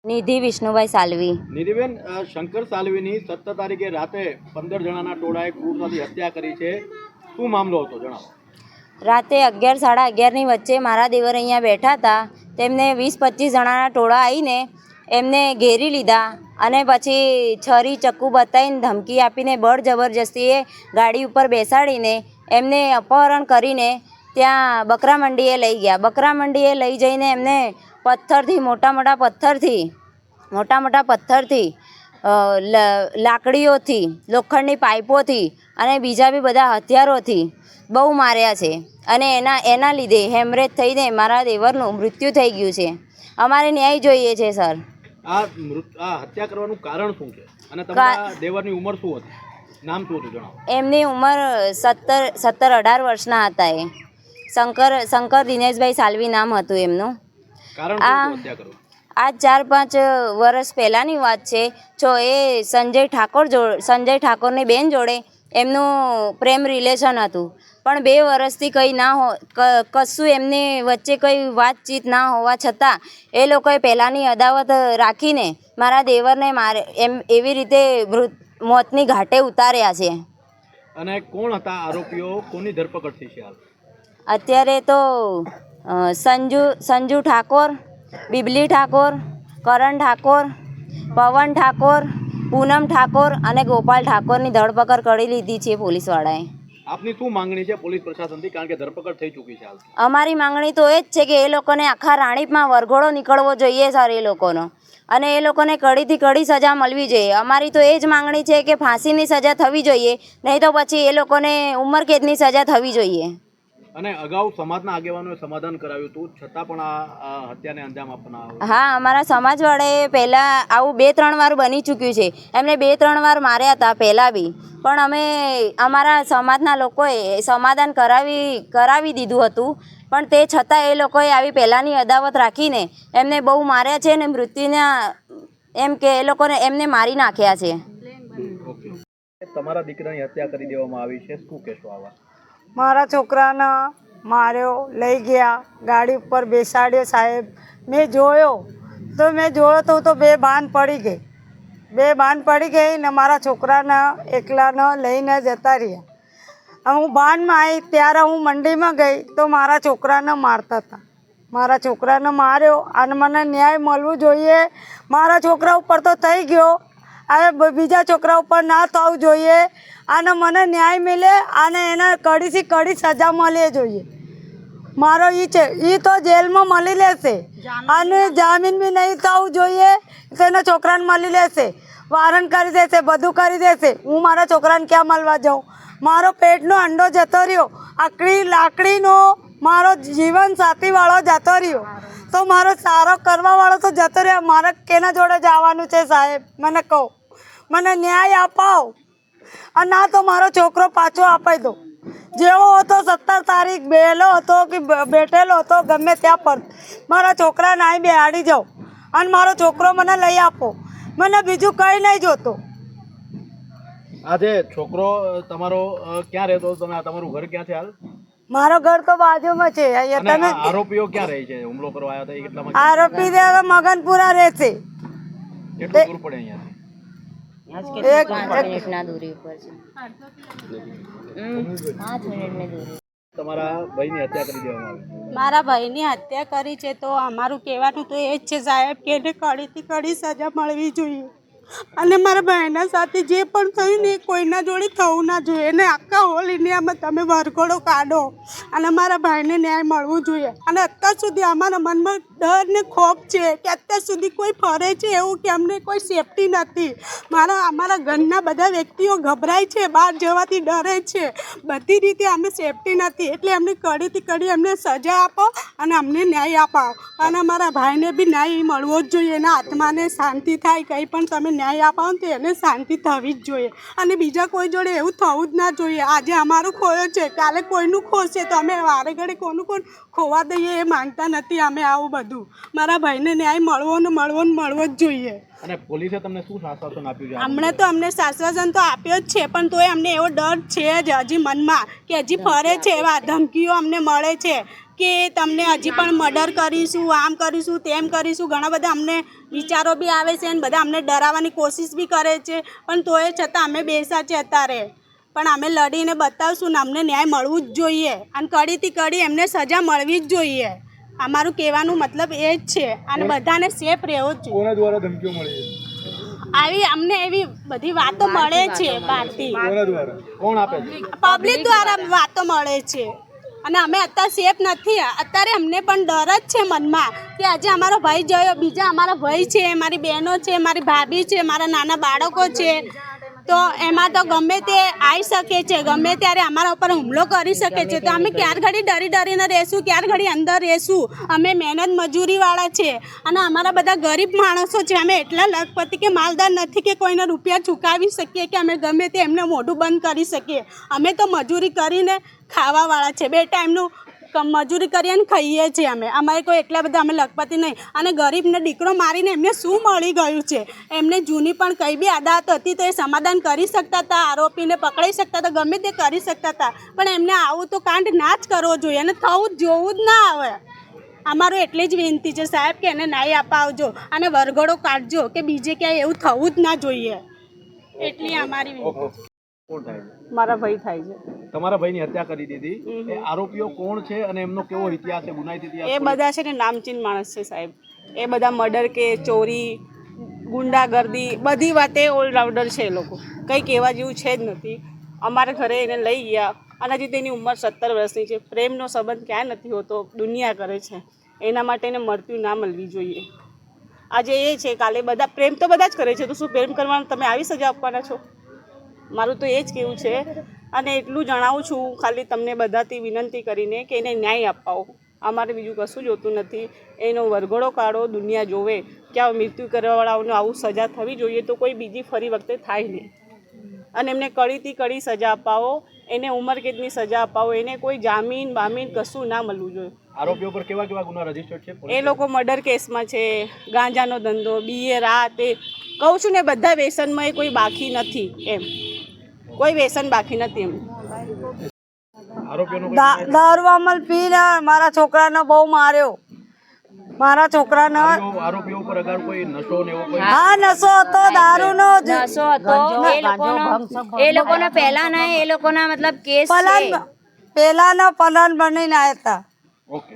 નિધિ વિષ્ણુભાઈ સાલવી. નિધિબેન, શંકર સાલવીની 17 તારીખે રાતે 15 જણાના ટોળાએ ક્રૂરતાથી હત્યા કરી છે. શું મામલો હતો જણાવો. રાતે 11 સાડા 11ની વચ્ચે મારા દેવર અહીંયા બેઠા હતા. તેમને 20-25 જણાના ટોળા આવીને એમને ઘેરી લીધા અને પછી છરી ચક્કુ બતાવીને ધમકી આપીને બળ જબરજસ્તીએ ગાડી ઉપર બેસાડીને એમને અપહરણ કરીને ત્યાં બકરા મંડીએ લઈ ગયા. બકરા મંડીએ લઈ જઈને એમને પથ્થરથી મોટા મોટા પથ્થરથી લાકડીઓથી, લોખંડની પાઇપોથી અને બીજા બી બધા હથિયારોથી બહુ માર્યા છે. અને એના લીધે હેમરેજ થઈને મારા દેવરનું મૃત્યુ થઈ ગયું છે. અમારે ન્યાય જોઈએ છે સર. આ હત્યા કરવાનું કારણ શું છે અને તમારા દેવરની ઉંમર શું હતી? નામ શું હતું જણાવો. એમની ઉંમર 17-18 વર્ષના હતા. એ શંકર દિનેશભાઈ સાલવી નામ હતું એમનું. કારણ શું હત્યા કરવાનું? આ 4-5 વર્ષ પહેલાંની વાત છે. એ સંજય ઠાકોરની બેન જોડે એમનું પ્રેમ રિલેશન હતું. પણ 2 વર્ષથી કંઈ કશું એમની વચ્ચે કંઈ વાતચીત ના હોવા છતાં એ લોકોએ પહેલાંની અદાવત રાખીને મારા દેવરને એવી રીતે મોતની ઘાટે ઉતાર્યા છે. અને કોણ હતા આરોપીઓ? કોની ધરપકડ થઈ છે હાલ? અત્યારે તો સંજુ ઠાકોર, બિબલી ઠાકોર, કરણ ઠાકોર, પવન ઠાકોર, પૂનમ ઠાકોર અને ગોપાલ ઠાકોરની ધરપકડ કરી લીધી છે પોલીસવાળાએ. આપની શું માંગણી છે પોલીસ પ્રશાસનથી? કારણ કે ધરપકડ થઈ ચૂકી છે હાલ. અમારી માંગણી તો એ જ છે કે એ લોકોને આખા રાણીપમાં વરઘોડો નીકળવો જોઈએ સર એ લોકોનો. અને એ લોકોને કડીથી કડી સજા મળવી જોઈએ. અમારી તો એ જ માંગણી છે કે ફાંસીની સજા થવી જોઈએ, નહીં તો પછી એ લોકોને ઉંમરકેદની સજા થવી જોઈએ. અને અગાઉ સમાજના આગેવાનોએ સમાધાન કરાવ્યું હતું, છતાં પણ આ હત્યાને અંજામ આપવાના. હા, અમારા સમાજવાળાએ પહેલાં આવું 2-3 વાર બની ચૂક્યું છે. એમને 2-3 વાર માર્યા હતા પહેલાં બી. પણ અમે અમારા સમાજના લોકોએ સમાધાન કરાવી દીધું હતું. પણ તે છતાં એ લોકોએ આવી પહેલાંની અદાવત રાખીને એમને બહુ માર્યા છે અને મૃત્યુના એમ કે એ લોકોને એમને મારી નાખ્યા છે. તમારા દીકરાની હત્યા કરી દેવામાં આવી છે, શું કહેશો આવા? મારા છોકરાને માર્યો, લઈ ગયા, ગાડી ઉપર બેસાડ્યો સાહેબ. મેં જોયો તો હું તો બેભાન પડી ગઈ ને મારા છોકરાને એકલાને લઈને જતા રહ્યા. હું ભાનમાં આવી ત્યારે હું મંડીમાં ગઈ તો મારા છોકરાને મારતા હતા. મારા છોકરાને માર્યો અને મને ન્યાય મળવું જોઈએ. મારા છોકરા ઉપર તો થઈ ગયો, હવે બીજા છોકરા ઉપર ના થવું જોઈએ. અને મને ન્યાય મળે અને એને કડીથી કડી સજા મળવી જોઈએ. મારો છે એ તો જેલમાં મળી લેશે અને જામીન બી નહીં થવું જોઈએ. તેના છોકરાને મળી લેશે, વારંટ કરી દેશે, બધું કરી દેશે. હું મારા છોકરાને ક્યાં મળવા જાઉં? મારો પેટનો અંડો જતો રહ્યો, આકડી લાકડીનો મારો જીવન સાથીવાળો જતો રહ્યો, તો મારો સારો કરવાવાળો તો જતો રહ્યો. મારે કેના જોડે જવાનું છે સાહેબ? મને કહો, મને ન્યાય અપાવો. અને ના તો મારો છોકરો પાછો અપાઈ દો. જેવો હતો 17 તારીખ બેલો હતો કે બેઠેલો હતો ગમે ત્યાં પર મારા છોકરાને અહીં બેહાડી જાઓ અને મારો છોકરો મને લઈ આપો. મને બીજું કંઈ નહીં જોતો. આજે છોકરો તમારો ક્યાં રહેતો? તમારું ઘર ક્યાં છે હાલ? મારો ઘર તો બાજુમાં છે. અહીંયા તમે આરોપીઓ ક્યાં રહે છે? હુમલો કરવા આવ્યા હતા એ કેટલામાં? આરોપી મગનપુરા રહેશે. કેટલું દૂર પડે અહીંયાથી? 5 મિનિટના દૂરી ઉપર છે. 5 મિનિટની દૂરી. તમારા ભાઈની હત્યા કરી દેવામાં આવી? મારા ભાઈની હત્યા કરી છે તો અમારું કહેવાનું તો એ જ છે સાહેબ કે એને કડીથી કડી સજા મળવી જોઈએ. અને મારા ભાઈના સાથે જે પણ થયું ને એ કોઈના જોડે થવું ના જોઈએ. અને આખા હોલ ઇન્ડિયામાં તમે વરઘોડો કાઢો અને મારા ભાઈને ન્યાય મળવું જોઈએ. અને અત્યાર સુધી અમારા મનમાં ડર ને ખોફ છે કે અત્યાર સુધી કોઈ ફરે છે એવું કે અમને કોઈ સેફટી નથી. અમારા ઘરના બધા વ્યક્તિઓ ગભરાય છે, બહાર જવાથી ડરે છે, બધી રીતે અમને સેફટી નથી. એટલે અમને કડીથી કડી અમને સજા આપો અને અમને ન્યાય અપાવો. અને મારા ભાઈને બી ન્યાય મળવો જ જોઈએ. એના આત્માને શાંતિ થાય, કંઈ પણ તમે ન્યાય અપાવો ને તો એને શાંતિ થવી જ જોઈએ અને બીજા કોઈ જોડે એવું થવું જ ના જોઈએ. આજે અમારું ખોયો છે, કાલે કોઈનું ખોશે તો અમે વારે ઘડી કોનું ખોવા દઈએ એ માંગતા નથી અમે. આવું બધું મારા ભાઈને ન્યાય મળવો જ જોઈએ. અને પોલીસે તમને શું આશ્વાસન આપ્યું છે? હમણાં તો અમને આશ્વાસન તો આપ્યો જ છે, પણ તોય અમને એવો ડર છે જ હજી મનમાં કે હજી ફરે છે, એવા ધમકીઓ અમને મળે છે કે તમને હજી પણ મર્ડર કરીશું, આમ કરીશું, તેમ કરીશું. ઘણા બધા અમને વિચારો બી આવે છે અને બધા અમને ડરાવવાની કોશિશ બી કરે છે, પણ તોય છતાં અમે બેસા છે અત્યારે. પણ અમે લડીને બતાવશું ને અમને ન્યાય મળવું જ જોઈએ અને કડીથી કડી એમને સજા મળવી જ જોઈએ. અમારું કહેવાનું મતલબ એ જ છે અને બધાને સેફ રહેવો જ જોઈએ. કોના દ્વારા ધમકીઓ મળી છે? અમને એવી બધી વાતો મળે છે બહારથી. કોના દ્વારા? કોણ આપે છે? પબ્લિક દ્વારા વાતો મળે છે અને અમે અત્યારે સેફ નથી. અત્યારે અમને પણ ડર જ છે મનમાં કે આજે અમારો ભાઈ ગયો, બીજા અમારા ભાઈ છે, મારી બહેનો છે, મારી ભાભી છે, મારા નાના બાળકો છે, તો એમાં તો ગમે તે આવી શકે છે, ગમે ત્યારે અમારા ઉપર હુમલો કરી શકે છે. તો અમે ક્યાર ઘડી ડરીને રહેશું, ક્યાર ઘડી અંદર રહેશું? અમે મહેનત મજૂરીવાળા છે અને અમારા બધા ગરીબ માણસો છે. અમે એટલા લખપતિ કે માલદાર નથી કે કોઈને રૂપિયા ચૂકવી શકીએ કે અમે ગમે તે એમને મોઢું બંધ કરી શકીએ. અમે તો મજૂરી કરીને ખાવાવાળા છે, 2 ટાઈમનું મજૂરી કરીને ખાઈએ છીએ અમે. અમારે કોઈ એટલા બધા અમે લખપતિ નહીં. અને ગરીબને દીકરો મારીને એમને શું મળી ગયું છે? એમને જૂની પણ કંઈ બી અદાલત હતી તો એ સમાધાન કરી શકતા હતા, આરોપીને પકડી શકતા હતા, ગમે તે કરી શકતા હતા. પણ એમને આવું તો કાંડ ના જ કરવો જોઈએ અને થવું જ જોવું જ ના આવે. અમારું એટલી જ વિનંતી છે સાહેબ કે એને ન્યાય અપાવજો અને વરઘોડો કાઢજો કે બીજે ક્યાંય એવું થવું જ ના જોઈએ. એટલી અમારી વિનંતી. કોણ થાય છે? મારા ભાઈ થાય છે. તમારા ભાઈની હત્યા કરી દીધી, એ આરોપીઓ કોણ છે અને એમનો કેવો ઇતિહાસ છે, ગુનાહિત ઇતિહાસ? એ બધા છે ને નામચીન માણસ છે સાહેબ. એ બધા મર્ડર કે ચોરી, ગુંડાગર્દી બધી વાતે ઓલરાઉન્ડર છે. એ લોકો કંઈ કહેવા જેવું છે જ નથી. અમારા ઘરે એને લઈ ગયા અને હજી તેની ઉંમર 17 વર્ષની છે. પ્રેમનો સંબંધ ક્યાં નથી હોતો, દુનિયા કરે છે. એના માટે એને મૃત્યુ ના મળવી જોઈએ. આજે એ છે, કાલે બધા પ્રેમ તો બધા જ કરે છે, તો શું પ્રેમ કરવાનું તમે આવી સજા આપવાના છો? મારું તો એ જ કહેવું છે અને એટલું જણાવું છું ખાલી તમને બધાથી વિનંતી કરીને કે એને ન્યાય અપાવો. અમારે બીજું કશું જોતું નથી. એનો વરઘોડો કાઢો, દુનિયા જોવે કે આ મૃત્યુ કરવાવાળાઓને આવું સજા થવી જોઈએ તો કોઈ બીજી ફરી વખતે થાય નહીં. અને એમને કડીથી કડી સજા અપાવો, એને ઉંમરકેદની સજા અપાવો, એને કોઈ જામીન બામીન કશું ના મળવું જોઈએ. આરોપીઓ પર કેવા કેવા ગુના રજીસ્ટર્ડ છે? એ લોકો મર્ડર કેસમાં છે, ગાંજાનો ધંધો, બીએ રાત, એ કહું છું ને બધા વ્યસનમાં એ કોઈ બાકી નથી. એમ કોઈ વ્યસન બાકી નથી એમ. આરોપીઓનો દારૂ અમલ પીને મારા છોકરાને બહુ માર્યો. મારા છોકરાને આરોપીઓ પર અગાઉ કોઈ નશો ને એવો કોઈ? હા, નશો હતો, દારૂનો નશો હતો. એ લોકોનો પહેલાના એ લોકોના મતલબ કેસ છે. પેલાના પલન બનીને આવ્યા હતા. ઓકે.